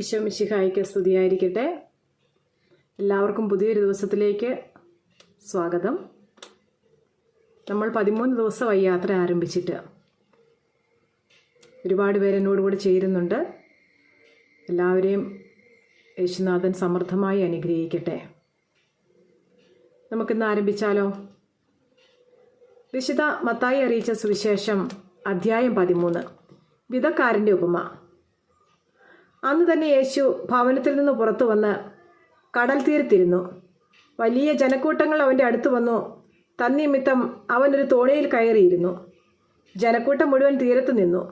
ഈശോ മിശിഹായ്ക്ക് സ്തുതിയായിരിക്കട്ടെ. എല്ലാവർക്കും പുതിയൊരു ദിവസത്തിലേക്ക് സ്വാഗതം. നമ്മൾ 13 ദിവസമായി യാത്ര ആരംഭിച്ചിട്ട് ഒരുപാട് പേര് എന്നോടുകൂടി ചേരുന്നുണ്ട്. എല്ലാവരെയും യേശുനാഥൻ സമൃദ്ധമായി അനുഗ്രഹിക്കട്ടെ. നമുക്കിന്ന് ആരംഭിച്ചാലോ? വിശുദ്ധ മത്തായി അറിയിച്ച സുവിശേഷം അധ്യായം 13. വിതക്കാരൻ്റെ ഉപമ. അന്ന് തന്നെ യേശു ഭവനത്തിൽ നിന്ന് പുറത്തു വന്ന് കടൽ തീരത്തിരുന്നു. വലിയ ജനക്കൂട്ടങ്ങൾ അവൻ്റെ അടുത്ത് വന്നു. തന്നിമിത്തം അവനൊരു തോണിയിൽ കയറിയിരുന്നു. ജനക്കൂട്ടം മുഴുവൻ തീരത്ത് നിന്നു.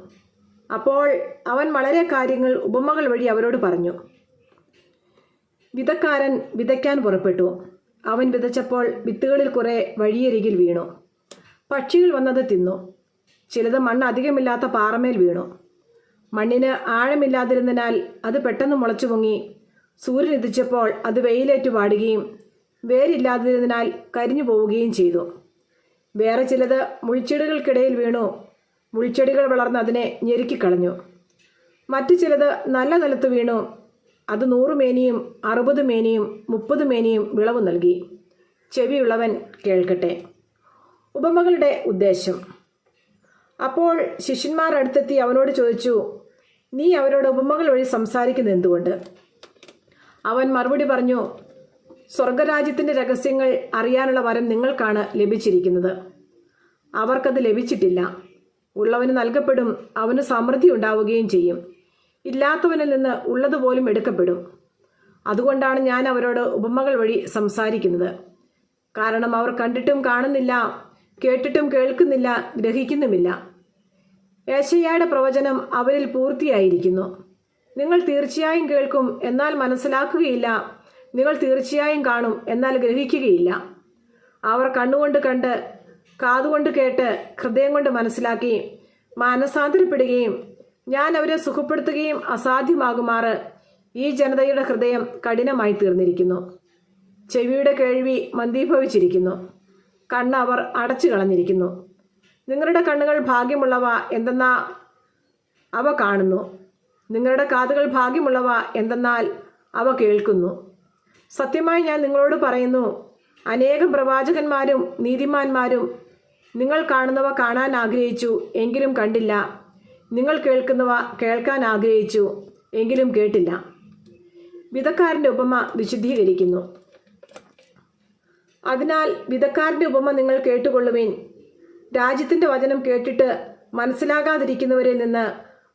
അപ്പോൾ അവൻ വളരെ കാര്യങ്ങൾ ഉപമകൾ വഴി അവരോട് പറഞ്ഞു. വിതക്കാരൻ വിതയ്ക്കാൻ പുറപ്പെട്ടു. അവൻ വിതച്ചപ്പോൾ വിത്തുകളിൽ കുറെ വഴിയരികിൽ വീണു. പക്ഷികൾ വന്നത് തിന്നു. ചിലത് മണ്ണ് അധികമില്ലാത്ത പാറമേൽ വീണു. മണ്ണിന് ആഴമില്ലാതിരുന്നതിനാൽ അത് പെട്ടെന്ന് മുളച്ചു പൊങ്ങി. സൂര്യൻ ഉദിച്ചപ്പോൾ അത് വെയിലേറ്റു വാടുകയും വേരില്ലാതിരുന്നതിനാൽ കരിഞ്ഞു പോവുകയും ചെയ്തു. വേറെ ചിലത് മുൾച്ചെടികൾക്കിടയിൽ വീണു. മുൾച്ചെടികൾ വളർന്ന് അതിനെ ഞെരുക്കിക്കളഞ്ഞു. മറ്റു ചിലത് നല്ല നിലത്ത് വീണു. അത് 100 മേനിയും 60 മേനിയും 30 മേനിയും വിളവ് നൽകി. ചെവിയുള്ളവൻ കേൾക്കട്ടെ. ഉപമകളുടെ ഉദ്ദേശം. അപ്പോൾ ശിഷ്യന്മാർ അടുത്തെത്തി അവനോട് ചോദിച്ചു, നീ അവരോട് ഉപമകൾ വഴി സംസാരിക്കുന്നത് എന്തുകൊണ്ട്? അവൻ മറുപടി പറഞ്ഞു, സ്വർഗരാജ്യത്തിൻ്റെ രഹസ്യങ്ങൾ അറിയാനുള്ള വരം നിങ്ങൾക്കാണ് ലഭിച്ചിരിക്കുന്നത്. അവർക്കത് ലഭിച്ചിട്ടില്ല. ഉള്ളവന് നൽകപ്പെടും, അവന് സമൃദ്ധി ഉണ്ടാവുകയും ചെയ്യും. ഇല്ലാത്തവനിൽ നിന്ന് ഉള്ളതുപോലും എടുക്കപ്പെടും. അതുകൊണ്ടാണ് ഞാൻ അവരോട് ഉപമകൾ വഴി സംസാരിക്കുന്നത്. കാരണം അവർ കണ്ടിട്ടും കാണുന്നില്ല, കേട്ടിട്ടും കേൾക്കുന്നില്ല, ഗ്രഹിക്കുന്നുമില്ല. യേശയ്യായുടെ പ്രവചനം അവരിൽ പൂർത്തിയായിരിക്കുന്നു. നിങ്ങൾ തീർച്ചയായും കേൾക്കും, എന്നാൽ മനസ്സിലാക്കുകയില്ല. നിങ്ങൾ തീർച്ചയായും കാണും, എന്നാൽ ഗ്രഹിക്കുകയില്ല. അവർ കണ്ണുകൊണ്ട് കണ്ട്, കാതുകൊണ്ട് കേട്ട്, ഹൃദയം കൊണ്ട് മനസ്സിലാക്കി മാനസാന്തരപ്പെടുകയും ഞാൻ അവരെ സുഖപ്പെടുത്തുകയും അസാധ്യമാകുമാറ് ഈ ജനതയുടെ ഹൃദയം കഠിനമായി തീർന്നിരിക്കുന്നു. ചെവിയുടെ കേൾവി മന്ദീഭവിച്ചിരിക്കുന്നു. കണ്ണ് അവർ അടച്ചു കളഞ്ഞിരിക്കുന്നു. നിങ്ങളുടെ കണ്ണുകൾ ഭാഗ്യമുള്ളവ എന്തെന്നാൽ അവ കാണുന്നു. നിങ്ങളുടെ കാതുകൾ ഭാഗ്യമുള്ളവ എന്തെന്നാൽ അവ കേൾക്കുന്നു. സത്യമായി ഞാൻ നിങ്ങളോട് പറയുന്നു, അനേകം പ്രവാചകന്മാരും നീതിമാന്മാരും നിങ്ങൾ കാണുന്നവ കാണാൻ ആഗ്രഹിച്ചു, എങ്കിലും കണ്ടില്ല. നിങ്ങൾ കേൾക്കുന്നവ കേൾക്കാൻ ആഗ്രഹിച്ചു, എങ്കിലും കേട്ടില്ല. വിതക്കാരൻ്റെ ഉപമ വിശദീകരിക്കുന്നു. അതിനാൽ വിതക്കാരൻ്റെ ഉപമ നിങ്ങൾ കേട്ടുകൊള്ളുവിൻ. രാജ്യത്തിൻ്റെ വചനം കേട്ടിട്ട് മനസ്സിലാകാതിരിക്കുന്നവരിൽ നിന്ന്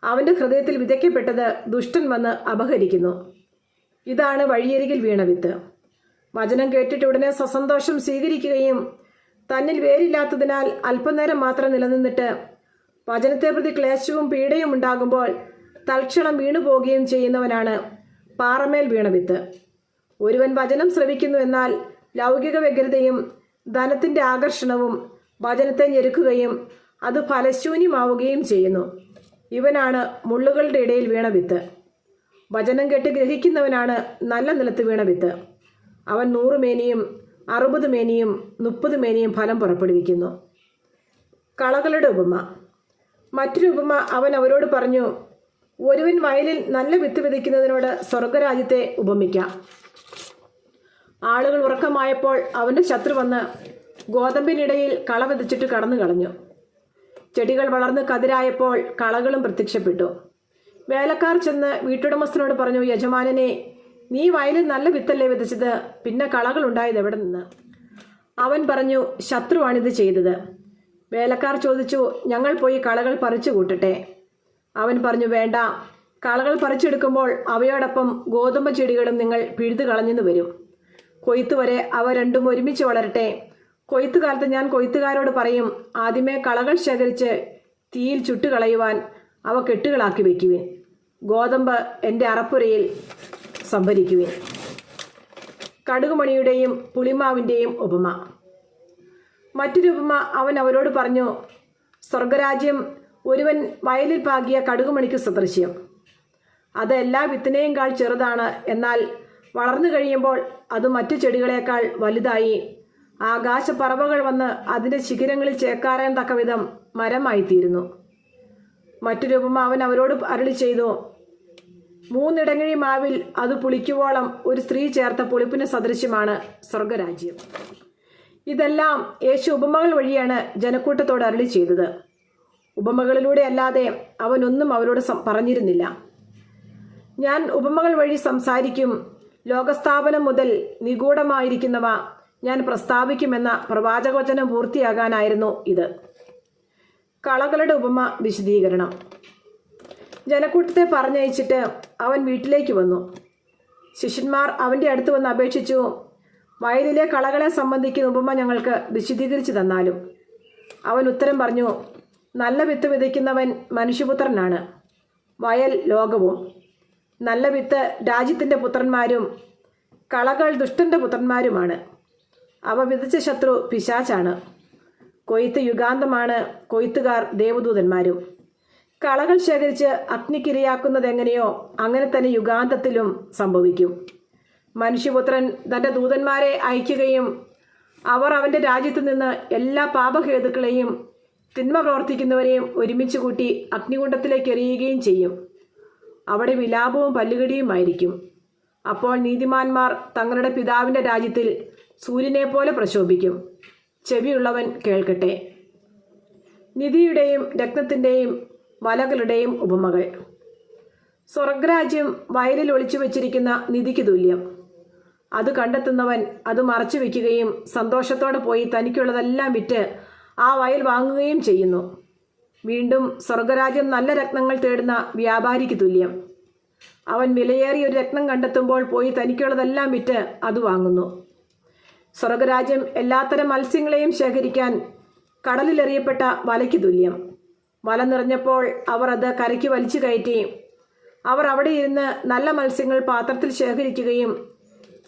അവൻ്റെ ഹൃദയത്തിൽ വിതയ്ക്കപ്പെട്ടത് ദുഷ്ടൻ വന്ന് അപഹരിക്കുന്നു. ഇതാണ് വഴിയരികിൽ വീണ വിത്ത്. വചനം കേട്ടിട്ട് ഉടനെ സസന്തോഷം സ്വീകരിക്കുകയും തന്നിൽ വേരില്ലാത്തതിനാൽ അല്പനേരം മാത്രം നിലനിന്നിട്ട് വചനത്തെ പ്രതി ക്ലേശവും പീഡയും ഉണ്ടാകുമ്പോൾ തൽക്ഷണം വീണുപോകുകയും ചെയ്യുന്നവനാണ് പാറമേൽ വീണ വിത്ത്. ഒരുവൻ വചനം ശ്രവിക്കുന്നു, എന്നാൽ ലൗകിക വ്യഗ്രതയും ധനത്തിൻ്റെ ആകർഷണവും വചനത്തെ ഞെരുക്കുകയും അത് ഫലശൂന്യമാവുകയും ചെയ്യുന്നു. ഇവനാണ് മുള്ളുകളുടെ ഇടയിൽ വീണ വിത്ത്. വചനം കേട്ട് ഗ്രഹിക്കുന്നവനാണ് നല്ല നിലത്ത് വീണ വിത്ത്. അവൻ 100 മേനിയും 60 മേനിയും 30 മേനിയും ഫലം പുറപ്പെടുവിക്കുന്നു. കളകളുടെ ഉപമ. മറ്റൊരു ഉപമ അവൻ അവരോട് പറഞ്ഞു, ഒരുവൻ വയലിൽ നല്ല വിത്ത് വിതയ്ക്കുന്നതിനോട് സ്വർഗരാജ്യത്തെ ഉപമിക്കാം. ആളുകൾ ഉറക്കമായപ്പോൾ അവൻ്റെ ശത്രു വന്ന് ഗോതമ്പിനിടയിൽ കള വിതച്ചിട്ട് കടന്നു കളഞ്ഞു. ചെടികൾ വളർന്ന് കതിരായപ്പോൾ കളകളും പ്രത്യക്ഷപ്പെട്ടു. വേലക്കാർ ചെന്ന് വീട്ടുടമസ്ഥനോട് പറഞ്ഞു, യജമാനനെ, നീ വയലിൽ നല്ല വിത്തല്ലേ വിതച്ചത്, പിന്നെ കളകൾ ഉണ്ടായത് എവിടെ നിന്ന്? അവൻ പറഞ്ഞു, ശത്രുവാണിത് ചെയ്തത്. വേലക്കാർ ചോദിച്ചു, ഞങ്ങൾ പോയി കളകൾ പറിച്ചു കൂട്ടട്ടെ? അവൻ പറഞ്ഞു, വേണ്ട. കളകൾ പറിച്ചെടുക്കുമ്പോൾ അവയോടൊപ്പം ഗോതമ്പ് ചെടികളും നിങ്ങൾ പിഴുതു കളഞ്ഞെന്ന് വരും. കൊയ്ത്ത് വരെ അവ രണ്ടും ഒരുമിച്ച് വളരട്ടെ. കൊയ്ത്തുകാലത്ത് ഞാൻ കൊയ്ത്തുകാരോട് പറയും, ആദ്യമേ കളകൾ ശേഖരിച്ച് തീയിൽ ചുട്ടുകളയുവാൻ അവ കെട്ടുകളാക്കി വയ്ക്കുവിൻ. ഗോതമ്പ് എൻ്റെ അറപ്പുരയിൽ സംഭരിക്കുവിൻ. കടുകുമണിയുടെയും പുളിമാവിൻ്റെയും ഉപമ. മറ്റൊരു ഉപമ അവൻ അവരോട് പറഞ്ഞു, സ്വർഗരാജ്യം ഒരുവൻ വയലിൽ പാകിയ കടുകുമണിക്ക് സദൃശ്യം. അത് എല്ലാ വിത്തിനെയും കാൾ ചെറുതാണ്, എന്നാൽ വളർന്നു കഴിയുമ്പോൾ അത് മറ്റു ചെടികളേക്കാൾ വലുതായി ആകാശപ്പറവകൾ വന്ന് അതിൻ്റെ ശിഖരങ്ങളിൽ ചേക്കാറാൻ തക്കവിധം മരമായിത്തീരുന്നു. മറ്റൊരു ഉപമ അവൻ അവരോട് അരുളി ചെയ്തു, മൂന്നിടങ്ങഴി മാവിൽ അത് പുളിക്കുവോളം ഒരു സ്ത്രീ ചേർത്ത പുളിപ്പിന് സദൃശ്യമാണ് സ്വർഗരാജ്യം. ഇതെല്ലാം യേശു ഉപമകൾ വഴിയാണ് ജനക്കൂട്ടത്തോട് അരുളി ചെയ്തത്. ഉപമകളിലൂടെ അല്ലാതെ അവനൊന്നും അവരോട് പറഞ്ഞിരുന്നില്ല. ഞാൻ ഉപമകൾ വഴി സംസാരിക്കും, ലോകസ്ഥാപനം മുതൽ നിഗൂഢമായിരിക്കുന്നവ ഞാൻ പ്രസ്താവിക്കുമെന്ന പ്രവാചകവചനം പൂർത്തിയാകാനായിരുന്നു ഇത്. കളകളുടെ ഉപമ വിശദീകരണം. ജനക്കൂട്ടത്തെ പറഞ്ഞയച്ചിട്ട് അവൻ വീട്ടിലേക്ക് വന്നു. ശിഷ്യന്മാർ അവൻ്റെ അടുത്ത് വന്ന് അപേക്ഷിച്ചു, വയലിലെ കളകളെ സംബന്ധിക്കുന്ന ഉപമ ഞങ്ങൾക്ക് വിശദീകരിച്ചു തന്നാലും. അവൻ ഉത്തരം പറഞ്ഞു, നല്ല വിത്ത് വിതയ്ക്കുന്നവൻ മനുഷ്യപുത്രനാണ്, വയൽ ലോകവും. നല്ല വിത്ത് രാജ്യത്തിൻ്റെ പുത്രന്മാരും കളകൾ ദുഷ്ടൻ്റെ പുത്രന്മാരുമാണ്. അവ വിതച്ച ശത്രു പിശാചാണ്. കൊയ്ത്ത് യുഗാന്തമാണ്, കൊയ്ത്തുകാർ ദേവദൂതന്മാരും. കളകൾ ശേഖരിച്ച് അഗ്നിക്കിരയാക്കുന്നത് എങ്ങനെയോ അങ്ങനെ തന്നെ യുഗാന്തത്തിലും സംഭവിക്കും. മനുഷ്യപുത്രൻ തൻ്റെ ദൂതന്മാരെ അയക്കുകയും അവർ അവൻ്റെ രാജ്യത്തു നിന്ന് എല്ലാ പാപഹേതുക്കളെയും തിന്മ പ്രവർത്തിക്കുന്നവരെയും ഒരുമിച്ച് കൂട്ടി അഗ്നികുണ്ഡത്തിലേക്ക് എറിയുകയും ചെയ്യും. അവിടെ വിലാപവും പല്ലുകടിയുമായിരിക്കും. അപ്പോൾ നീതിമാന്മാർ തങ്ങളുടെ പിതാവിൻ്റെ രാജ്യത്തിൽ സൂര്യനെ പോലെ പ്രശോഭിക്കും. ചെവിയുള്ളവൻ കേൾക്കട്ടെ. നിധിയുടെയും രത്നത്തിൻ്റെയും വലകളുടെയും ഉപമകൾ. സ്വർഗരാജ്യം വയലിൽ ഒളിച്ചു വച്ചിരിക്കുന്ന നിധിക്ക് തുല്യം. അത് കണ്ടെത്തുന്നവൻ അത് മറച്ചു വയ്ക്കുകയും സന്തോഷത്തോടെ പോയി തനിക്കുള്ളതെല്ലാം വിറ്റ് ആ വയൽ വാങ്ങുകയും ചെയ്യുന്നു. വീണ്ടും സ്വർഗരാജ്യം നല്ല രത്നങ്ങൾ തേടുന്ന വ്യാപാരിക്ക് തുല്യം. അവൻ വിലയേറിയ ഒരു രത്നം കണ്ടെത്തുമ്പോൾ പോയി തനിക്കുള്ളതെല്ലാം വിറ്റ് അത് വാങ്ങുന്നു. സ്വർഗരാജ്യം എല്ലാത്തരം മത്സ്യങ്ങളെയും ശേഖരിക്കാൻ കടലിലെറിയപ്പെട്ട വലയ്ക്ക് തുല്യം. വല നിറഞ്ഞപ്പോൾ അവർ അത് കരയ്ക്ക് വലിച്ചു കയറ്റി. അവർ അവിടെ ഇരുന്ന് നല്ല മത്സ്യങ്ങൾ പാത്രത്തിൽ ശേഖരിക്കുകയും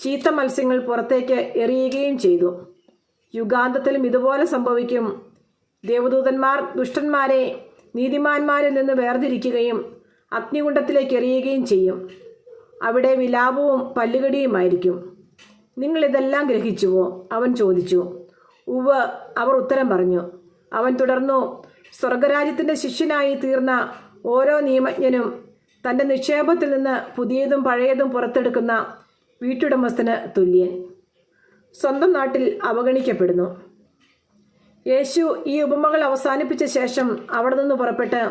ചീത്ത മത്സ്യങ്ങൾ പുറത്തേക്ക് എറിയുകയും ചെയ്തു. യുഗാന്തത്തിലും ഇതുപോലെ സംഭവിക്കും. ദേവദൂതന്മാർ ദുഷ്ടന്മാരെ നീതിമാന്മാരിൽ നിന്ന് വേർതിരിക്കുകയും അഗ്നികുണ്ഡത്തിലേക്ക് എറിയുകയും ചെയ്യും. അവിടെ വിലാപവും പല്ലുകടിയുമായിരിക്കും. നിങ്ങളിതെല്ലാം ഗ്രഹിച്ചുവോ? അവൻ ചോദിച്ചു. ഉവ്വ്, അവർ ഉത്തരം പറഞ്ഞു. അവൻ തുടർന്നു, സ്വർഗരാജ്യത്തിൻ്റെ ശിഷ്യനായി തീർന്ന ഓരോ നിയമജ്ഞനും തൻ്റെ നിക്ഷേപത്തിൽ നിന്ന് പുതിയതും പഴയതും പുറത്തെടുക്കുന്ന വീട്ടുടമസ്ഥന് തുല്യൻ. സ്വന്തം നാട്ടിൽ അവഗണിക്കപ്പെടുന്നു. യേശു ഈ ഉപമകൾ അവസാനിപ്പിച്ച ശേഷം അവിടെ നിന്ന് പുറപ്പെട്ട്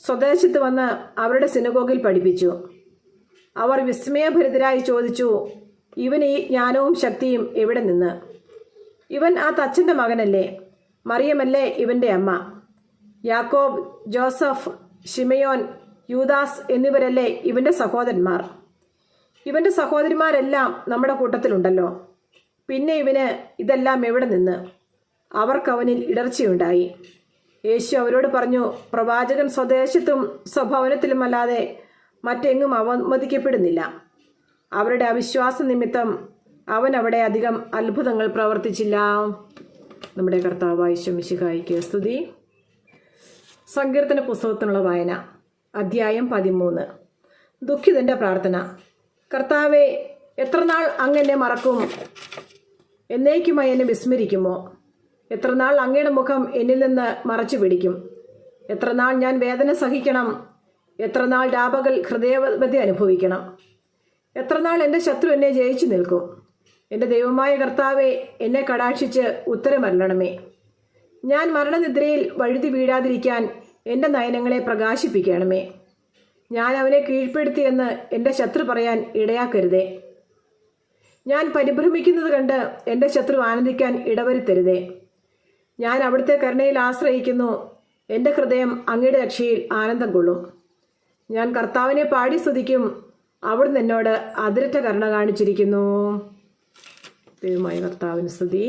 സ്വദേശത്ത് വന്ന് അവരുടെ സിനഗോഗിൽ പഠിപ്പിച്ചു. അവർ വിസ്മയഭരിതരായി ചോദിച്ചു, ഇവന് ഈ ജ്ഞാനവും ശക്തിയും എവിടെ നിന്ന്? ഇവൻ ആ തച്ചൻ്റെ മകനല്ലേ? മറിയമല്ലേ ഇവൻ്റെ അമ്മ? യാക്കോബ്, ജോസഫ്, ശിമയോൻ, യൂദാസ് എന്നിവരല്ലേ ഇവൻ്റെ സഹോദരന്മാർ? ഇവൻ്റെ സഹോദരിമാരെല്ലാം നമ്മുടെ കൂട്ടത്തിലുണ്ടല്ലോ. പിന്നെ ഇവന് ഇതെല്ലാം എവിടെ നിന്ന്? അവർക്കവനിൽ ഇടർച്ചയുണ്ടായി. യേശു അവരോട് പറഞ്ഞു, പ്രവാചകൻ സ്വദേശത്തും സ്വഭവനത്തിലുമല്ലാതെ മറ്റെങ്ങും അവമതിക്കപ്പെടുന്നില്ല. അവരുടെ അവിശ്വാസ നിമിത്തം അവൻ അവിടെ അധികം അത്ഭുതങ്ങൾ പ്രവർത്തിച്ചില്ല. നമ്മുടെ കർത്താവായ യേശു മിശിഹായിക്ക് സ്തുതി. സങ്കീർത്തന പുസ്തകത്തിനുള്ള വായന. അധ്യായം 13. ദുഃഖിതൻ്റെ പ്രാർത്ഥന. കർത്താവെ, എത്രനാൾ അങ്ങെന്നെ മറക്കും? എന്നേക്കുമായി എന്നെ വിസ്മരിക്കുമോ? എത്രനാൾ അങ്ങയുടെ മുഖം എന്നിൽ നിന്ന് മറച്ചു പിടിക്കും? എത്രനാൾ ഞാൻ വേദന സഹിക്കണം? എത്രനാൾ രാപകൽ ഹൃദയവ്യഥ അനുഭവിക്കണം? എത്രനാൾ എൻ്റെ ശത്രു എന്നെ ജയിച്ചു നിൽക്കും? എൻ്റെ ദൈവമായ കർത്താവെ, എന്നെ കടാക്ഷിച്ച് ഉത്തരമരുളണമേ. ഞാൻ മരണനിദ്രയിൽ വഴുതി വീഴാതിരിക്കാൻ എൻ്റെ നയനങ്ങളെ പ്രകാശിപ്പിക്കണമേ. ഞാൻ അവനെ കീഴ്പ്പെടുത്തിയെന്ന് എൻ്റെ ശത്രു പറയാൻ ഇടയാക്കരുതേ. ഞാൻ പരിഭ്രമിക്കുന്നത് കണ്ട് എൻ്റെ ശത്രു ആനന്ദിക്കാൻ ഇടവരുത്തരുതേ. ഞാൻ അവിടുത്തെ കരുണയിൽ ആശ്രയിക്കുന്നു. എൻ്റെ ഹൃദയം അങ്ങയുടെ രക്ഷയിൽ ആനന്ദം കൊള്ളും. ഞാൻ കർത്താവിനെ പാടി സ്തുതിക്കും. അവിടുന്ന് എന്നോട് അതിരറ്റ കരുണ കാണിച്ചിരിക്കുന്നു. ദൈവമായ കർത്താവിന് സ്തുതി.